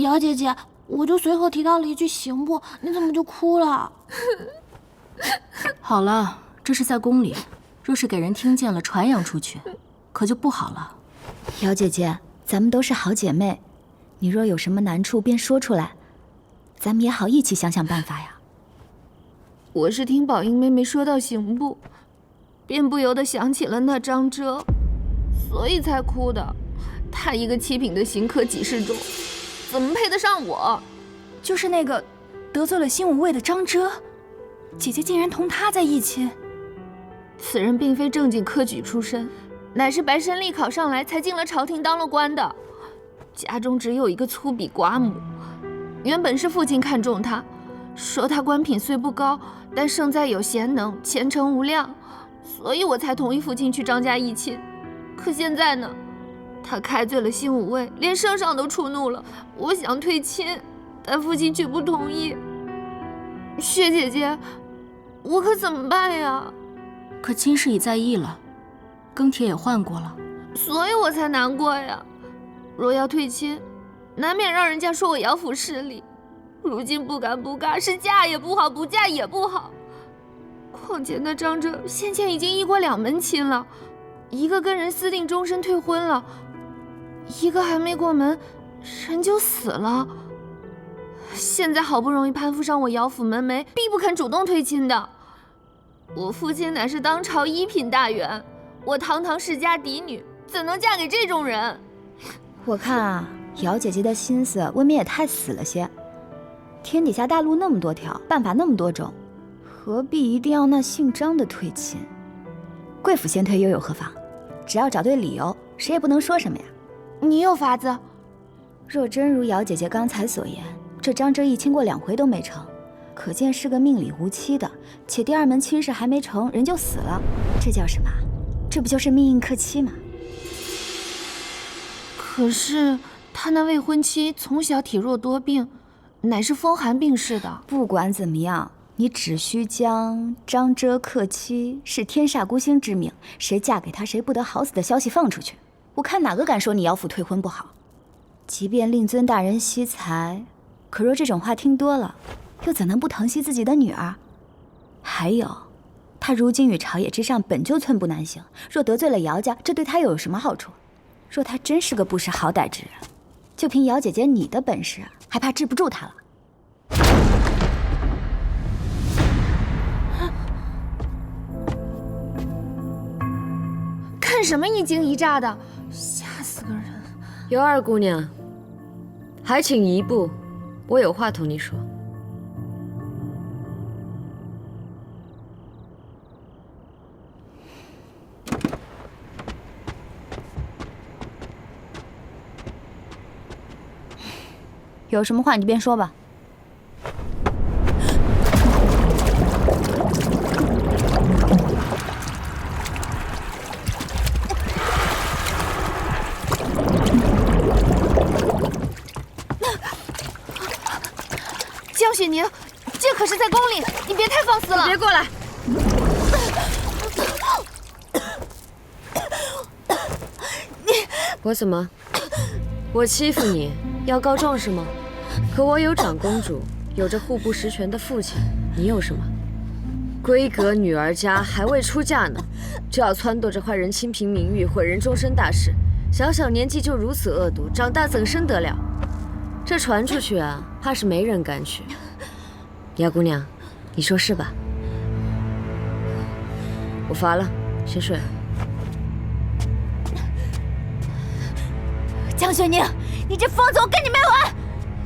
瑶姐姐，我就随口提到了一句行不，你怎么就哭了？好了，这是在宫里，若是给人听见了传扬出去，可就不好了。瑶姐姐，咱们都是好姐妹，你若有什么难处便说出来，咱们也好一起想想办法呀。我是听宝英妹妹说到刑部，便不由得想起了那张遮，所以才哭的。他一个7品的刑科几事中，怎么配得上我？就是那个得罪了新武卫的张遮，姐姐竟然同他在一起。此人并非正经科举出身，乃是白申利考上来才进了朝廷当了官的。家中只有一个粗鄙寡母，原本是父亲看中他，说他官品虽不高，但胜在有贤能，前程无量，所以我才同意父亲去张家议亲。可现在呢，他开罪了新武卫，连圣上都触怒了。我想退亲，但父亲却不同意。薛姐姐，我可怎么办呀？可亲事已在意了，庚帖也换过了，所以我才难过呀。若要退亲，难免让人家说我姚府势力。如今不敢不尬，是嫁也不好，不嫁也不好。况且那张遮先前已经议过2门亲了，一个跟人私定终身退婚了，一个还没过门，人就死了。现在好不容易攀附上我姚府门楣，必不肯主动退亲的。我父亲乃是当朝1品大员，我堂堂世家嫡女，怎能嫁给这种人？我看啊，瑶姐姐的心思未免也太死了些。天底下大路那么多条，办法那么多种，何必一定要那姓张的退亲？贵府先退又有何妨？只要找对理由，谁也不能说什么呀。你有法子？若真如瑶姐姐刚才所言，这张遮一亲过2回都没成，可见是个命里无期的，且第2门亲事还没成，人就死了，这叫什么？这不就是命硬克妻吗？可是他那未婚妻从小体弱多病，乃是风寒病逝的。不管怎么样，你只需将张遮克妻是天煞孤星之命，谁嫁给他谁不得好死的消息放出去，我看哪个敢说你姚府退婚不好。即便令尊大人惜才，可若这种话听多了，又怎能不疼惜自己的女儿？还有，他如今与朝野之上本就寸步难行，若得罪了姚家，这对他又有什么好处？若他真是个不识好歹之人，就凭姚姐姐你的本事，还怕治不住他了？看什么一惊一乍的，吓死个人！尤二姑娘，还请移步，我有话同你说。有什么话你便说吧。江雪宁，这可是在宫里，你别太放肆了！别过来！我怎么？我欺负你，要告状是吗？可我有长公主，有着户部实权的父亲，你有什么？闺阁女儿家还未出嫁呢，就要撺掇着坏人清平名誉，毁人终身大事。小小年纪就如此恶毒，长大怎生得了？这传出去啊，怕是没人敢娶。姚姑娘，你说是吧？我乏了，先睡了。江雪宁，你这疯子，我跟你没完！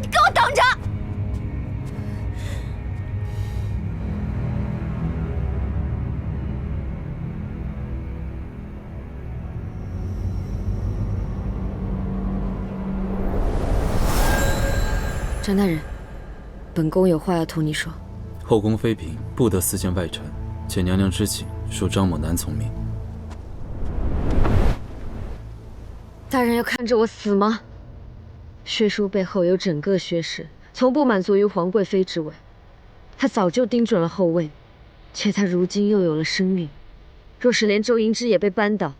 你给我等着！张大人，本宫有话要同你说。后宫妃嫔不得私见外臣，且娘娘之请，恕张某难从命。大人要看着我死吗？薛叔背后有整个薛氏，从不满足于皇贵妃之位，他早就盯准了后位，且他如今又有了身孕，若是连周盈之也被扳倒，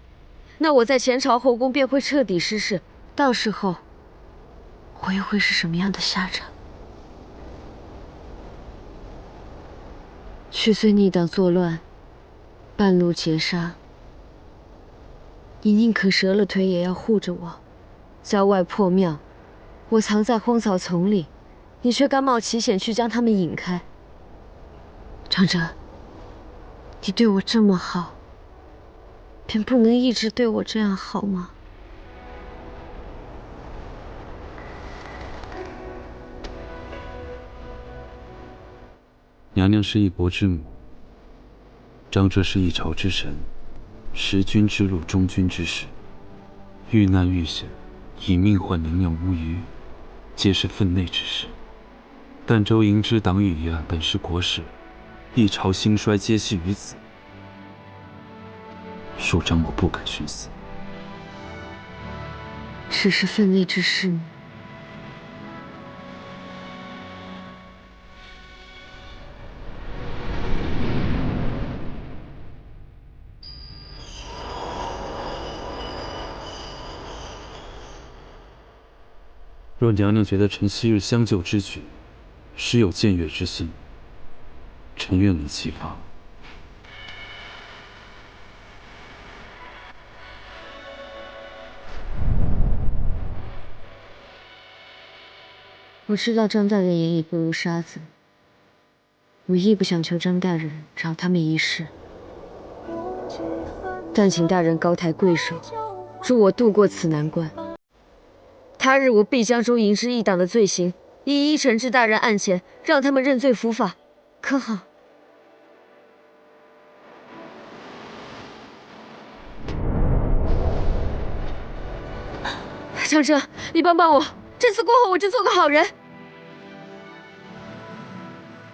那我在前朝后宫便会彻底失势，到时候我又会是什么样的下场？去随逆党作乱，半路劫杀，你宁可折了腿也要护着我。郊外破庙，我藏在荒草丛里，你却甘冒奇险去将他们引开。长哲，你对我这么好，便不能一直对我这样好吗？娘娘是一国之母，张哲是一朝之臣，识君之路，忠君之事，遇难遇险，以命换娘娘无虞，皆是分内之事。但周营之党羽一案本是国事，一朝兴衰皆系于此。恕张某不敢徇私。只是分内之事吗？若娘娘觉得臣昔日相救之举，实有僭越之心，臣愿为其罚。我知道张大人眼里不如沙子，我亦不想求张大人饶他们一世，但请大人高抬贵手，助我渡过此难关。他日我必将周营之一党的罪行一一呈至大人案前，让他们认罪伏法，可好？长哲，你帮帮我，这次过后我就做个好人，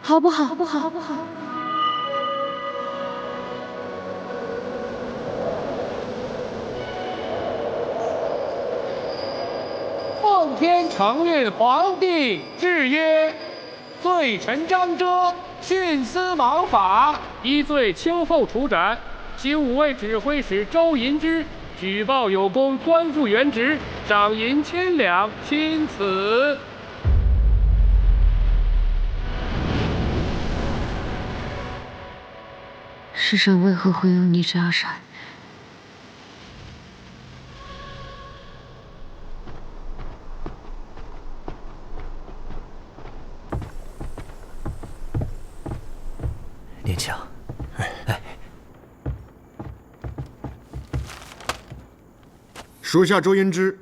好不好？好不好？好不好？奉天承运皇帝制曰：罪臣张哲徇私枉法，依罪秋后处斩。其五位指挥使周银之举报有功，官复原职，赏银1000两，钦此。世上为何会有你这样傻人？念强，属下周银之，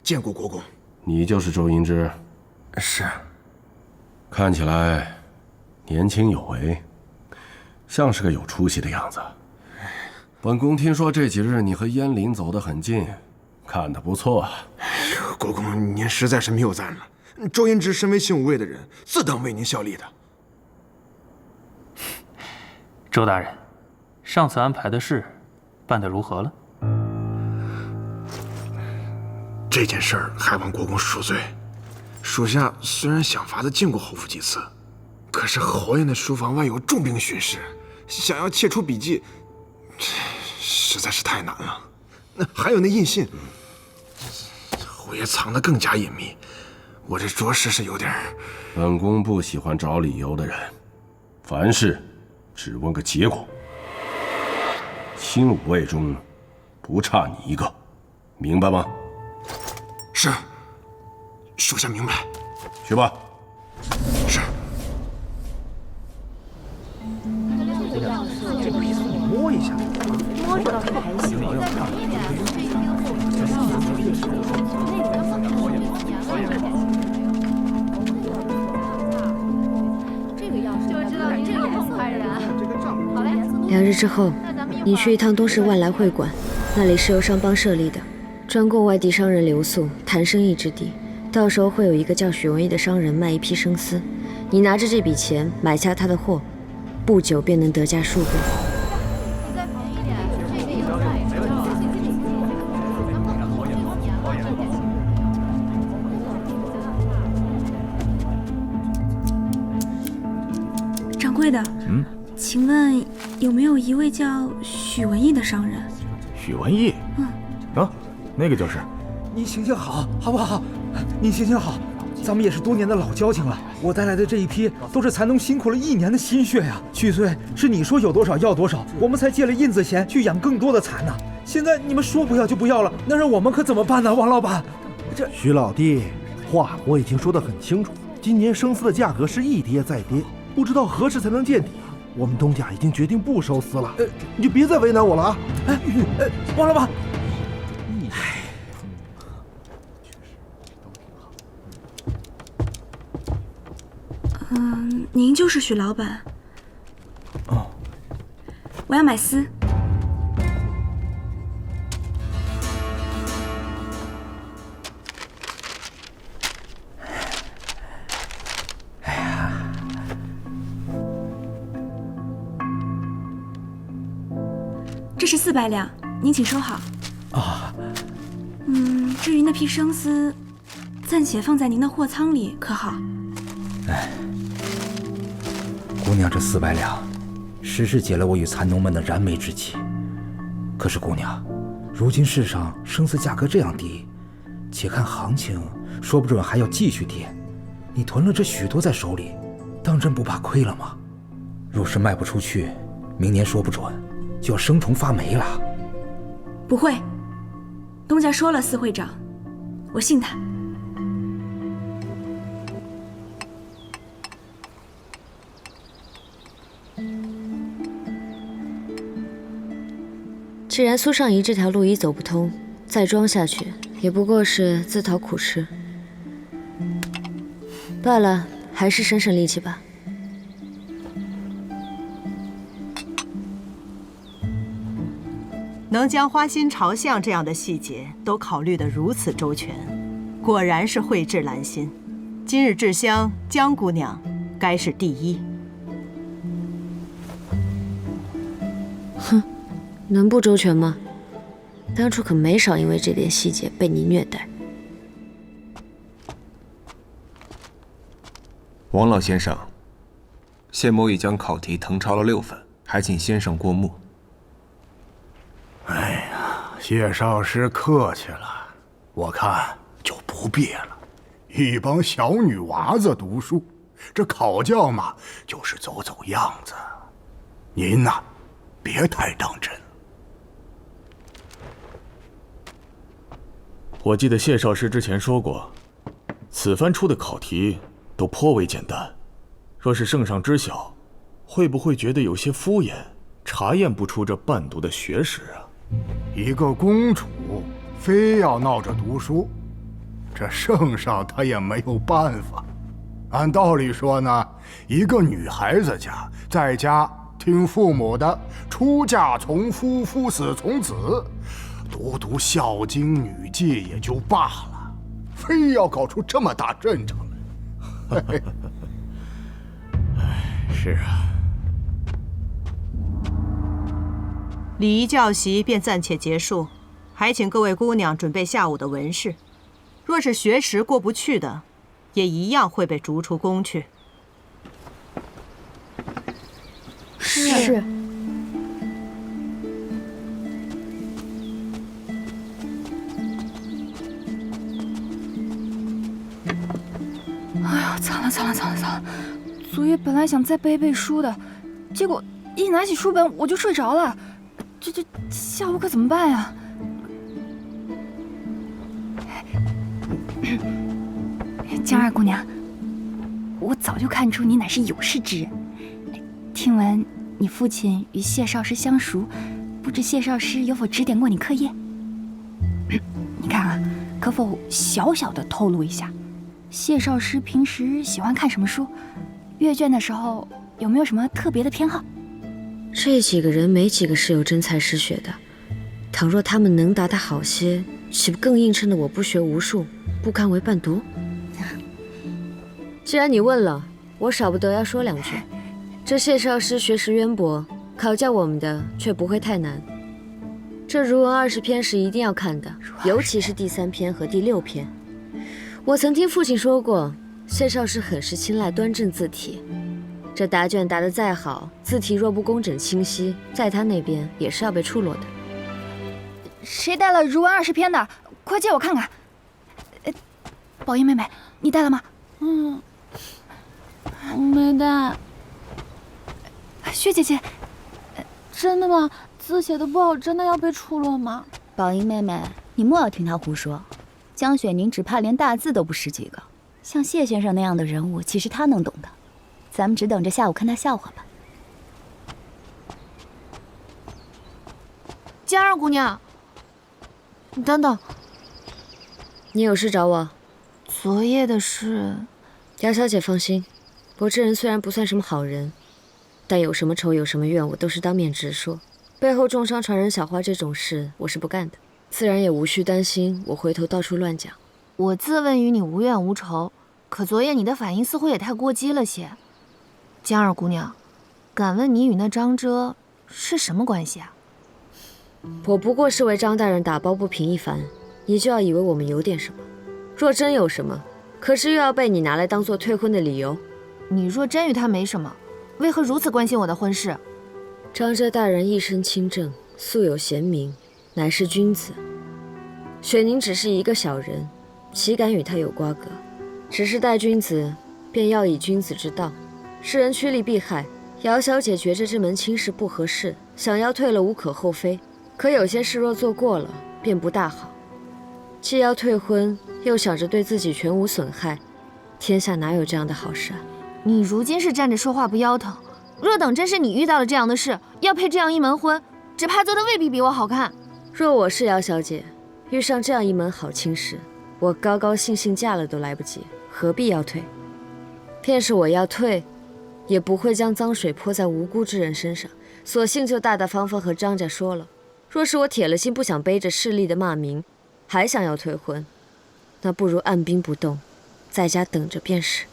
见过国公。你就是周银之？是。看起来年轻有为，像是个有出息的样子。本宫听说这几日你和燕翎走得很近，看得不错啊。国公，您实在是谬赞了。周银之身为新武卫的人，自当为您效力的。周大人，上次安排的事办得如何了？这件事儿还望国公恕罪。属下虽然想法子见过侯府几次，可是侯爷的书房外有重兵巡视，想要窃出笔记，实在是太难了。还有那印信，侯爷藏得更加隐秘，我这着实是有点……本宫不喜欢找理由的人，凡事只问个结果。新武卫中不差你一个，明白吗？是，属下明白。去吧。是。摸一下，摸着倒是还行。2日之后，你去一趟东市万来会馆，那里是由商帮设立的，专供外地商人留宿谈生意之地。到时候会有一个叫许文义的商人卖一批生丝，你拿着这笔钱买下他的货，不久便能得价数倍。掌柜的，请问有没有一位叫许文义的商人？许文义？那个就是。您行行好，好不好？您行行好，咱们也是多年的老交情了。我带来的这一批都是蚕农辛苦了1年的心血呀。去岁是你说有多少要多少，我们才借了印子钱去养更多的蚕呢。现在你们说不要就不要了，那让我们可怎么办呢？王老板，这徐老弟，话我已经说得很清楚，今年生丝的价格是一跌再跌，不知道何时才能见底。我们东家已经决定不收丝了，你就别再为难我了啊！王老板。您就是许老板。哦，我要买丝。哎呀，这是400两，您请收好。啊。至于那批生丝，暂且放在您的货仓里，可好？哎。姑娘，这400两，实是解了我与蚕农们的燃眉之急。可是姑娘，如今世上生丝价格这样低，且看行情，说不准还要继续跌。你囤了这许多在手里，当真不怕亏了吗？若是卖不出去，明年说不准就要生虫发霉了。不会，东家说了丝会涨，我信他。既然苏尚仪这条路已走不通，再装下去也不过是自讨苦吃。罢了，还是省省力气吧。能将花心朝向这样的细节都考虑得如此周全，果然是蕙质兰心。今日制香，江姑娘该是第一。哼。能不周全吗？当初可没少因为这点细节被你虐待。王老先生，谢某已将考题誊抄了6份，还请先生过目。哎呀，谢少师客气了，我看就不必了。一帮小女娃子读书，这考教嘛，就是走走样子。您呐，别太当真。我记得谢少师之前说过，此番出的考题都颇为简单。若是圣上知晓，会不会觉得有些敷衍，查验不出这半读的学识啊？一个公主非要闹着读书，这圣上他也没有办法。按道理说呢，一个女孩子家在家听父母的，出嫁从夫，夫死从子。读《孝经》《女诫》也就罢了，非要搞出这么大阵仗来。是啊。礼仪教习便暂且结束，还请各位姑娘准备下午的文事。若是学识过不去的，也一样会被逐出宫去。是。哎呀，惨了！昨夜本来想再背背书的，结果一拿起书本我就睡着了。这下午可怎么办呀？江二姑娘，我早就看出你乃是有识之人。听闻你父亲与谢少师相熟，不知谢少师有否指点过你课业？你看啊，可否小小的透露一下？谢少师平时喜欢看什么书？阅卷的时候有没有什么特别的偏好？这几个人没几个是有真才实学的，倘若他们能答得好些，岂不更映衬得我不学无术，不堪为伴读？既然你问了，我少不得要说2句。这谢少师学识渊博，考教我们的却不会太难。这儒文20篇是一定要看的，尤其是第3篇和第6篇。我曾听父亲说过，谢少师很是青睐端正字体。这答卷答得再好，字体若不工整清晰，在他那边也是要被出落的。谁带了儒文20篇的？快借我看看。宝英妹妹，你带了吗？没带。薛姐姐，真的吗？字写的不好，真的要被处了吗？宝英妹妹，你莫要听她胡说。江雪宁只怕连大字都不识几个，像谢先生那样的人物，岂是她能懂的？咱们只等着下午看她笑话吧。江二姑娘，你等等，你有事找我？昨夜的事，姚小姐放心，我这人虽然不算什么好人，但有什么仇有什么怨，我都是当面直说。背后重伤传人小话这种事，我是不干的，自然也无需担心我回头到处乱讲。我自问与你无怨无仇，可昨夜你的反应似乎也太过激了些。江二姑娘，敢问你与那张遮是什么关系啊？我不过是为张大人打抱不平一番，你就要以为我们有点什么？若真有什么，可是又要被你拿来当做退婚的理由。你若真与他没什么，为何如此关心我的婚事？张遮大人一身清正，素有贤名，乃是君子。雪宁只是一个小人，岂敢与他有瓜葛？只是待君子，便要以君子之道。世人趋利避害，姚小姐觉着这门亲事不合适，想要退了无可厚非。可有些事若做过了，便不大好。既要退婚，又想着对自己全无损害，天下哪有这样的好事啊？你如今是站着说话不腰疼，若等真是你遇到了这样的事，要配这样一门婚，只怕做的未必比我好看。若我是姚小姐，遇上这样一门好亲事，我高高兴兴嫁了都来不及，何必要退？便是我要退，也不会将脏水泼在无辜之人身上，索性就大大方方和张家说了。若是我铁了心不想背着势力的骂名，还想要退婚，那不如按兵不动，在家等着便是。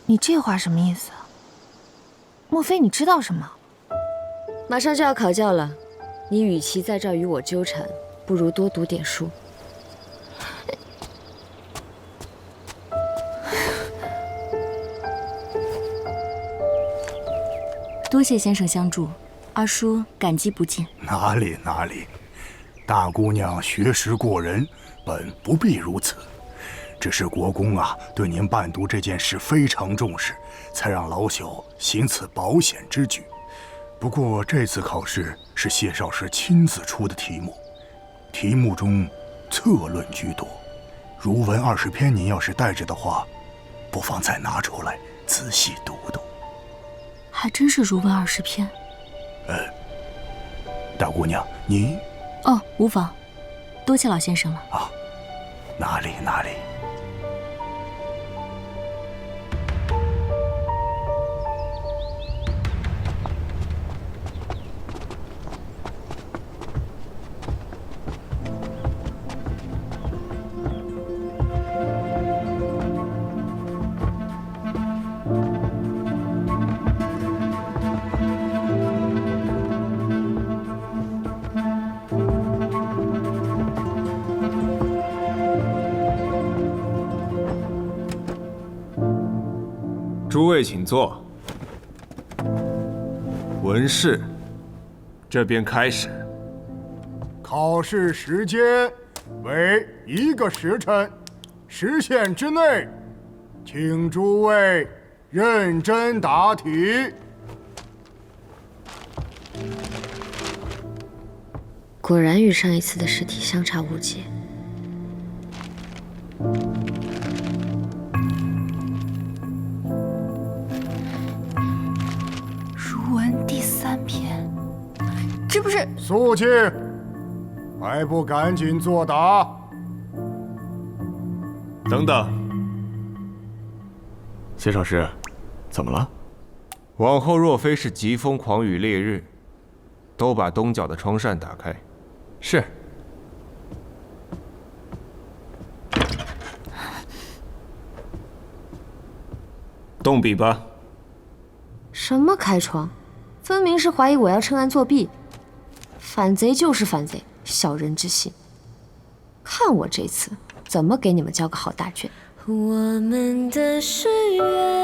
你这话什么意思？莫非你知道什么？马上就要考教了，你与其在这儿与我纠缠，不如多读点书。多谢先生相助，二叔感激不尽。哪里哪里，大姑娘学识过人，本不必如此。只是国公啊，对您伴读这件事非常重视，才让老朽行此保险之举。不过这次考试是谢少师亲自出的题目，题目中策论居多。儒文20篇，您要是带着的话，不妨再拿出来仔细读读。还真是儒文20篇。大姑娘，你……哦，无妨，多谢老先生了。啊，哪里哪里。诸位请坐。文士，这边开始。考试时间为1个时辰，时限之内，请诸位认真答题。果然与上一次的试题相差无几。儒文第3篇，这不是……肃静，还不赶紧作答！等等，谢少师，怎么了？往后若非是疾风狂雨烈日，都把东角的窗扇打开。是。动笔吧。什么开窗？分明是怀疑我要趁案作弊。反贼就是反贼，小人之心。看我这次怎么给你们交个好大卷。我们的誓约